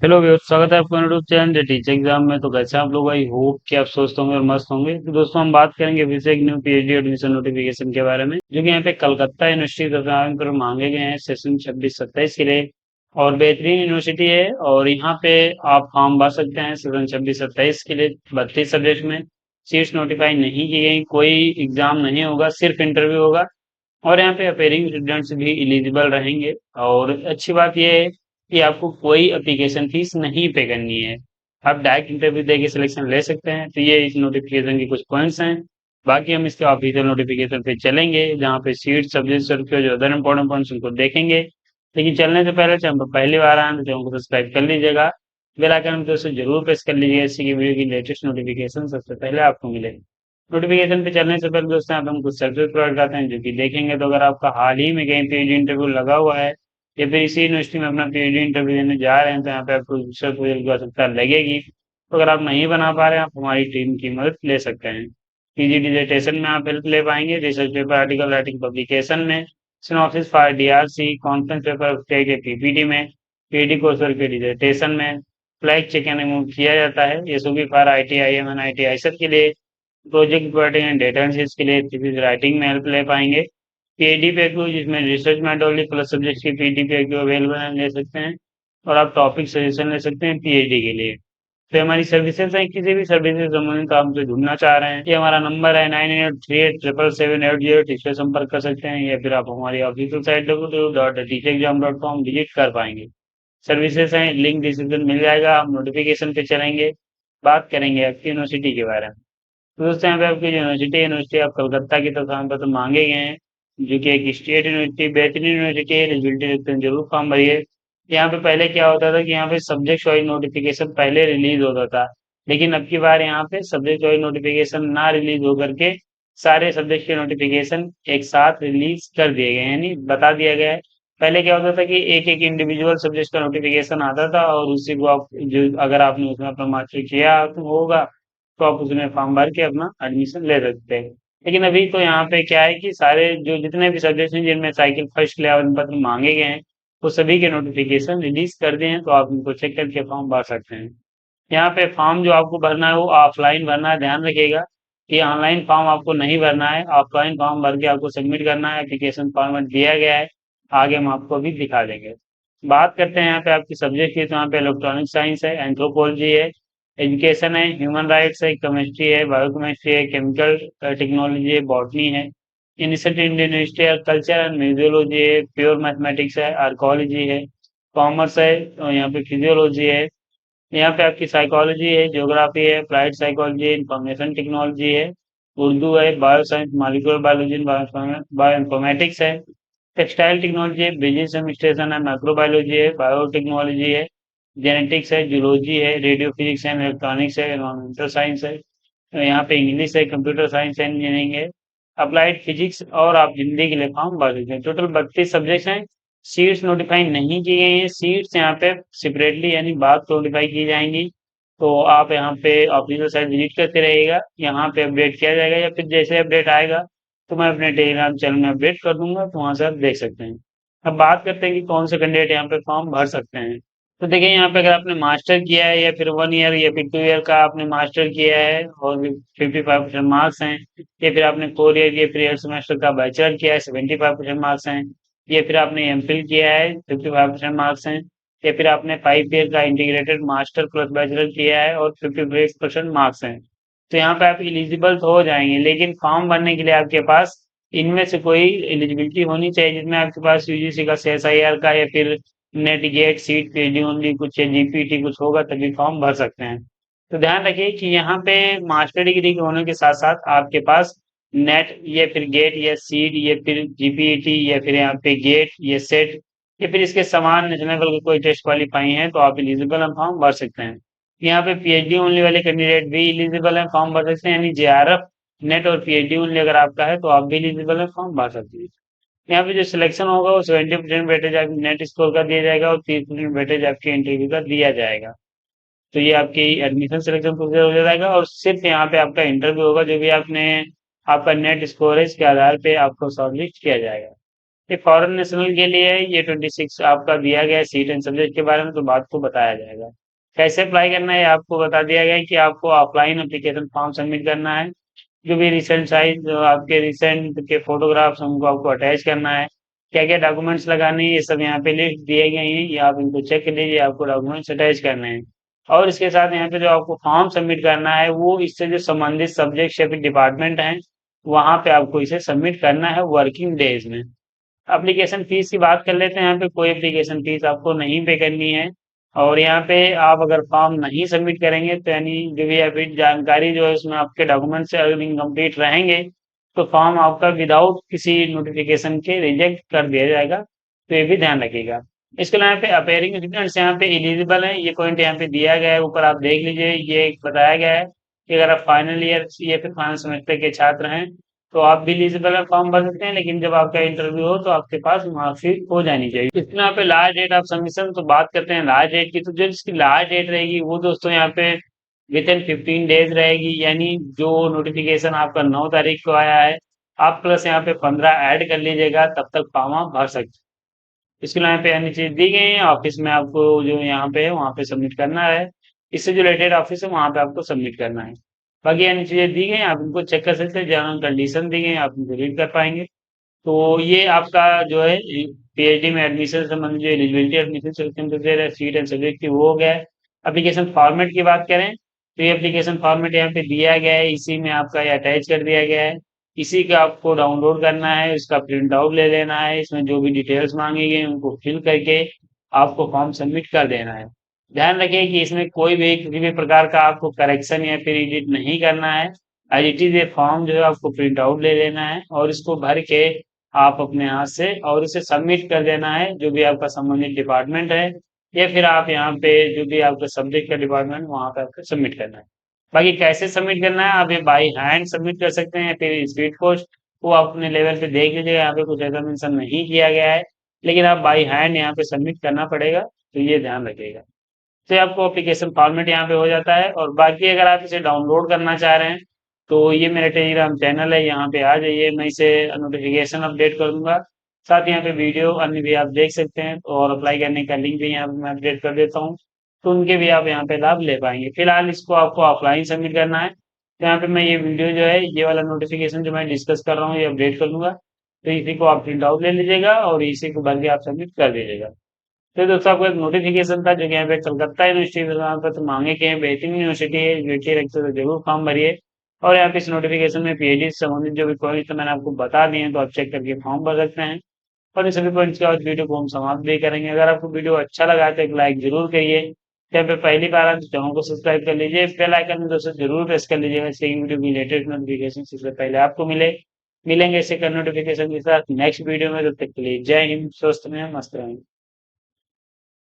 Hello viewers, स्वागत है आपका YouTube channel the teacher exam में। तो कैसे आप लोग? आई होप कि आप स्वस्थ होंगे और मस्त होंगे। तो दोस्तों, हम बात करेंगे फिर से एक न्यू पीएचडी एडमिशन नोटिफिकेशन के बारे में, जो कि यहाँ पे कलकत्ता यूनिवर्सिटी द्वारा पर मांगे गए हैं सेशन 26-27 के लिए। और बेहतरीन यूनिवर्सिटी है, और यहाँ पे आप फॉर्म भर सकते हैं सेशन 26-27 के लिए। 32 सब्जेक्ट में सीट्स नोटिफाई नहीं की गई, कोई एग्जाम नहीं होगा, सिर्फ इंटरव्यू होगा। और यहाँ पे अपेयरिंग स्टूडेंट्स भी एलिजिबल रहेंगे। और अच्छी बात यह है कि आपको कोई एप्लीकेशन फीस नहीं पे करनी है। आप डायरेक्ट इंटरव्यू देके सिलेक्शन ले सकते हैं। तो ये इस नोटिफिकेशन के कुछ पॉइंट्स हैं। बाकी हम इसके ऑफिशियल नोटिफिकेशन पे चलेंगे, जहाँ पे सीट सब्जेक्ट और जो अदर इंपॉर्टेंट पॉइंट्स उनको देखेंगे। लेकिन चलने से पहले, चाहे हम पहली बार आए तो चैनल को सब्सक्राइब कर लीजिएगा। बेल आइकन में दोस्तों जरूर प्रेस कर लीजिएगा, इससे कि वीडियो की लेटेस्ट नोटिफिकेशन सबसे पहले आपको मिले। नोटिफिकेशन पे चलने से पहले दोस्तों, आप हम कुछ सर्विस प्रोवाइड करते हैं जो कि देखेंगे। तो अगर आपका हाल ही में कहीं पीएचडी इंटरव्यू लगा हुआ है, या फिर इसी यूनिवर्सिटी में अपना पीएचडी इंटरव्यू देने जा रहे हैं, तो यहाँ पे आपको रिसर्च प्रोजेक्ट की आवश्यकता लगेगी। तो अगर आप नहीं बना पा रहे हैं, आप हमारी टीम की मदद ले सकते हैं। पीजी डिसर्टेशन में आप हेल्प ले पाएंगे, research paper, article writing, publication में, synopsis for DRC, conference paper के पीपीटी में, पीडी कोर्स वर्क के डिसर्टेशन में, फ्लैग चेक एंड रिमूव किया जाता है। ये सभी फॉर आईटीआईएम आईटीआई सब के लिए, project reporting and data analysis के लिए थीसिस राइटिंग में हेल्प ले पाएंगे। पीएचडी पैक्यू, जिसमें रिसर्च मेथोडोलॉजी प्लस सब्जेक्ट की पीएचडी पैक्यू अवेलेबल है, ले सकते हैं। और आप टॉपिक सजेशन ले सकते हैं पीएचडी के लिए। तो हमारी सर्विसेज है, किसी भी सर्विस से संबंधित आप हमसे जुड़ना चाह रहे हैं, ये हमारा नंबर है 9838777780। इस पर संपर्क कर सकते हैं, या फिर आप हमारी ऑफिशियल साइट www.teachexam.com विजिट कर पाएंगे। सर्विसेज हैं, लिंक डिस्क्रिप्शन मिल जाएगा। हम नोटिफिकेशन पे चलेंगे, बात करेंगे आपकी यूनिवर्सिटी के बारे में। तो दोस्तों, यहाँ पे आपकी जो यूनिवर्सिटी यूनिवर्सिटी आप कलकत्ता की तरफ यहाँ पे तो मांगे गए हैं, जो कि एक स्टेट यूनिवर्सिटी, बेहतरीन यूनिवर्सिटी है। एलिजिबिलिटी देखते हैं, जरूर फॉर्म भरिए। यहाँ पे पहले क्या होता था कि यहाँ पे सब्जेक्ट वाइज नोटिफिकेशन पहले रिलीज होता था, लेकिन अब की बार यहाँ पे सब्जेक्ट वाइज नोटिफिकेशन ना रिलीज होकर के सारे सब्जेक्ट के नोटिफिकेशन एक साथ रिलीज कर दिए गए हैं, यानी बता दिया गया है। पहले क्या होता था कि एक एक इंडिविजुअल सब्जेक्ट का नोटिफिकेशन आता था, और उसी को आप जो अगर आपने उसमें अपना मास्टर किया तो होगा, तो आप उसमें फॉर्म भर के अपना एडमिशन ले सकते हैं। लेकिन अभी तो यहाँ पे क्या है कि सारे जो जितने भी सब्जेक्ट हैं जिनमें साइकिल फर्स्ट के लिए आवेदन पत्र मांगे गए हैं, वो सभी के नोटिफिकेशन रिलीज कर दिए हैं। तो आप उनको चेक करके फॉर्म भर सकते हैं। यहाँ पे फॉर्म जो आपको भरना है वो ऑफलाइन भरना है, ध्यान रखिएगा कि ऑनलाइन फॉर्म आपको नहीं भरना है। ऑफलाइन फॉर्म भर के आपको सबमिट करना है। एप्लीकेशन फॉर्मेट दिया गया है, आगे हम आपको अभी दिखा देंगे। बात करते हैं यहाँ पे आपकी सब्जेक्ट की, तो यहाँ पे इलेक्ट्रॉनिक साइंस है, एंथ्रोपोलॉजी है, एजुकेशन है, ह्यूमन राइट्स है, केमिस्ट्री है, बायोकेमिस्ट्री है, केमिकल टेक्नोलॉजी है, बॉटनी है, इंडियन इंडियन हिस्ट्री है, कल्चर एंड म्यूजियोलॉजी है, प्योर मैथमेटिक्स है, आर्कोलॉजी है, कॉमर्स है, और यहाँ पे फिजियोलॉजी है। यहाँ पे आपकी साइकोलॉजी है, ज्योग्राफी है, अप्लाइड साइकोलॉजी है, इंफॉर्मेशन टेक्नोलॉजी है, उर्दू है, bio science, molecular biology, bio informatics है, टेक्सटाइल टेक्नोलॉजी है, बिजनेस एडमिनिस्ट्रेशन है, माइक्रोबायोलॉजी है, बायोटेक्नोलॉजी है, जेनेटिक्स है, जूलॉजी है, रेडियो फिजिक्स एंड इलेक्ट्रॉनिक्स है, एनवायरमेंटल साइंस है। यहाँ पे इंग्लिश है, कंप्यूटर साइंस एंड इंजीनियरिंग है, अप्लाइड फिजिक्स, और आप हिंदी के लिए फॉर्म भर सकते हैं। टोटल 32 सब्जेक्ट हैं। सीट्स नोटिफाई नहीं की गई हैं। सीट्स यहाँ पे सेपरेटली यानी बाद नोटिफाई की जाएंगी। तो आप यहाँ पे ऑफिशियल साइट विजिट करते रहिएगा, यहाँ पे अपडेट किया जाएगा, या फिर जैसे अपडेट आएगा तो मैं अपने टेलीग्राम चैनल में अपडेट कर दूंगा, तो वहां से आप देख सकते हैं। अब बात करते हैं कि कौन से कैंडिडेट यहाँ पे फॉर्म भर सकते हैं। तो देखिए, यहाँ पे अगर आपने मास्टर किया है, या फिर 1 ईयर या फिर 2 ईयर का आपने मास्टर किया है और 55% मार्क्स हैं, या फिर आपने 4 ईयर या फिर 8 सेमेस्टर का बैचलर किया है, 75% मार्क्स हैं, या फिर आपने एमफिल किया है, 55% मार्क्स हैं, या फिर आपने 5 ईयर का इंटीग्रेटेड मास्टर प्लस बैचलर किया है और 56% मार्क्स हैं, तो यहाँ पे आप एलिजिबल तो हो जाएंगे। लेकिन फॉर्म भरने के लिए आपके पास इनमें से कोई एलिजिबिलिटी होनी चाहिए, जिसमें आपके पास यूजीसी का सीएसआईआर का, या फिर net gate seat PhD only कुछ, या जीपीटी कुछ होगा, तभी फॉर्म भर सकते हैं। तो ध्यान रखिए कि यहाँ पे मास्टर डिग्री के होने के साथ साथ आपके पास नेट या फिर गेट या सीट या फिर जीपीटी या फिर यहाँ पे गेट या सेट या फिर इसके समान नेशनल लेवल के कोई टेस्ट क्वालिफाई हैं, तो आप एलिजिबल हम फॉर्म भर सकते हैं। यहाँ पे पीएचडी ओनली वाले कैंडिडेट भी एलिजिबल हैं, फॉर्म भर सकते हैं, यानी जेआरएफ नेट और पीएचडी ओनली अगर आपका है तो आप भी एलिजिबल हैं, फॉर्म भर सकते हैं। यहाँ पे जो सिलेक्शन होगा वो 70% वेटेज आपकी नेट स्कोर का दिया जाएगा, और 30% वेटेज आपके इंटरव्यू का दिया जाएगा। तो ये आपकी एडमिशन सिलेक्शन प्रोसीजर हो जाएगा, और सिर्फ यहाँ पे आपका इंटरव्यू होगा, जो भी आपने आपका नेट स्कोर है इसके आधार पे आपको शॉर्टलिस्ट किया जाएगा। ये फॉरेन नेशनल के लिए है, ये 26 आपका दिया गया है सीट एंड सब्जेक्ट के बारे में, तो बात को बताया जाएगा। कैसे अप्लाई करना है ये आपको बता दिया गया है कि आपको ऑफलाइन एप्लीकेशन फॉर्म सबमिट करना है। जो भी रिसेंट साइज जो आपके रिसेंट के फोटोग्राफ्स उनको आपको अटैच करना है। क्या क्या डॉक्यूमेंट्स लगाने हैं ये सब यहाँ पे लिस्ट दिए गए हैं, ये आप इनको चेक कर लीजिए, आपको डॉक्यूमेंट्स अटैच करने हैं। और इसके साथ यहाँ पे जो आपको फॉर्म सबमिट करना है वो इससे जो संबंधित सब्जेक्ट या फिर डिपार्टमेंट है वहां पे आपको इसे सबमिट करना है वर्किंग डेज में। एप्लीकेशन फीस की बात कर लेते हैं। यहाँ पे कोई एप्लीकेशन फीस आपको नहीं पे करनी है। और यहाँ पे आप अगर फॉर्म नहीं सबमिट करेंगे तो यानी जो भी अभी जानकारी जो है उसमें आपके डॉक्यूमेंट से अगर इनकम्प्लीट रहेंगे तो फॉर्म आपका विदाउट किसी नोटिफिकेशन के रिजेक्ट कर दिया जाएगा, तो ये भी ध्यान रखिएगा। इसके अलावा यहाँ पे अपेयरिंग स्टूडेंट्स यहाँ पे एलिजिबल हैं, ये पॉइंट यहाँ पे दिया गया है, ऊपर आप देख लीजिए, ये बताया गया है कि अगर आप फाइनल ईयर या फिर फाइनल सेमेस्टर के छात्र हैं तो आप भी एलिजिबल फॉर्म भर सकते हैं, लेकिन जब आपका इंटरव्यू हो तो आपके पास मार्कशीट हो जानी चाहिए। इसमें यहाँ पे लास्ट डेट ऑफ सबमिशन तो बात करते हैं लास्ट डेट की, तो जो इसकी लास्ट डेट रहेगी वो दोस्तों यहाँ पे विद इन 15 डेज रहेगी। यानी जो नोटिफिकेशन आपका 9 तारीख को आया है आप प्लस यहाँ पे 15 ऐड कर लीजिएगा, तब तक फॉर्म आप भर सकते हैं। इसके लिए यहाँ पे अन्य चीज दी गई है, ऑफिस में आपको जो यहाँ पे है वहाँ पे सबमिट करना है। इससे जो रिलेटेड ऑफिस है वहाँ पे आपको सबमिट करना है। बाकी अन्य चीजें दी गई हैं, आप इनको चेक कर सकते हैं, जनरल कंडीशन दी गई हैं, आप इनको रीड कर पाएंगे। तो ये आपका जो है पीएचडी में एडमिशन से संबंधित जो eligibility admission selection seat and subject की वो हो गया है। एप्लीकेशन फॉर्मेट की बात करें तो ये एप्लीकेशन फॉर्मेट यहाँ पे दिया गया है, इसी में आपका ये अटैच कर दिया गया है। इसी का आपको डाउनलोड करना है, इसका प्रिंट आउट ले लेना है, इसमें जो भी डिटेल्स मांगी गई हैं उनको फिल करके आपको फॉर्म सबमिट कर देना है। ध्यान रखिए कि इसमें कोई भी किसी भी प्रकार का आपको करेक्शन या फिर एडिट नहीं करना है। एज इट इज ये फॉर्म जो है आपको प्रिंट आउट ले लेना है और इसको भर के आप अपने हाथ से और इसे सबमिट कर देना है जो भी आपका संबंधित डिपार्टमेंट है, या फिर आप यहाँ पे जो भी आपका सब्जेक्ट का डिपार्टमेंट वहाँ पे आपको सबमिट करना है। बाकी कैसे सबमिट करना है, आप ये बाई हैंड सबमिट कर सकते हैं, फिर स्पीड पोस्ट वो आप अपने लेवल पे देख लीजिएगा, यहाँ पे कुछ ऐसा मेंशन नहीं किया गया है, लेकिन आप बाई हैंड यहाँ पे सबमिट करना पड़ेगा, तो ये ध्यान रखिएगा। तो आपको एप्लीकेशन फॉर्मेट यहाँ पे हो जाता है। और बाकी अगर आप इसे डाउनलोड करना चाह रहे हैं तो ये मेरा टेलीग्राम चैनल है, यहाँ पे आ जाइए, मैं इसे नोटिफिकेशन अपडेट कर दूंगा। साथ ही यहाँ पे वीडियो अन्य भी आप देख सकते हैं, और अप्लाई करने का लिंक भी यहाँ पे मैं अपडेट कर देता हूँ, तो उनके भी आप यहाँ पे लाभ ले पाएंगे। फिलहाल इसको आपको ऑफलाइन सबमिट करना है, तो यहाँ पे मैं ये वीडियो जो है ये वाला नोटिफिकेशन जो मैं डिस्कस कर रहा हूँ ये अपडेट कर दूंगा, तो इसी को आप प्रिंट आउट ले लीजिएगा और इसी को भर के आप सबमिट कर दीजिएगा। तो दोस्तों आपको एक नोटिफिकेशन था जो कि यहाँ पे कलकत्ता यूनिवर्सिटी प्रमाण पत्र मांगे के हैं, बेहतरीन यूनिवर्सिटी है, यूनिवर्सिटी रखते तो जरूर फॉर्म भरिए। और यहाँ पे इस नोटिफिकेशन में पीएचडी से संबंधित जो भी पॉइंट मैंने आपको बता दिए हैं तो आप चेक करके फॉर्म भर सकते हैं। और इन सभी पॉइंट्स के बाद वीडियो को हम समाप्त भी करेंगे। अगर आपको वीडियो अच्छा लगा तो एक लाइक जरूर करिए। यहाँ पे पहली बार आप चैनल को सब्सक्राइब कर लीजिए, बेल आइकन में दोस्तों जरूर प्रेस कर लीजिएगा, इससे वीडियो की लेटेस्ट नोटिफिकेशन सबसे पहले आपको मिलेंगे इसे कर नोटिफिकेशन के साथ नेक्स्ट वीडियो में। तब तक के लिए जय हिंद, स्वस्थ रहें, मस्त रहें।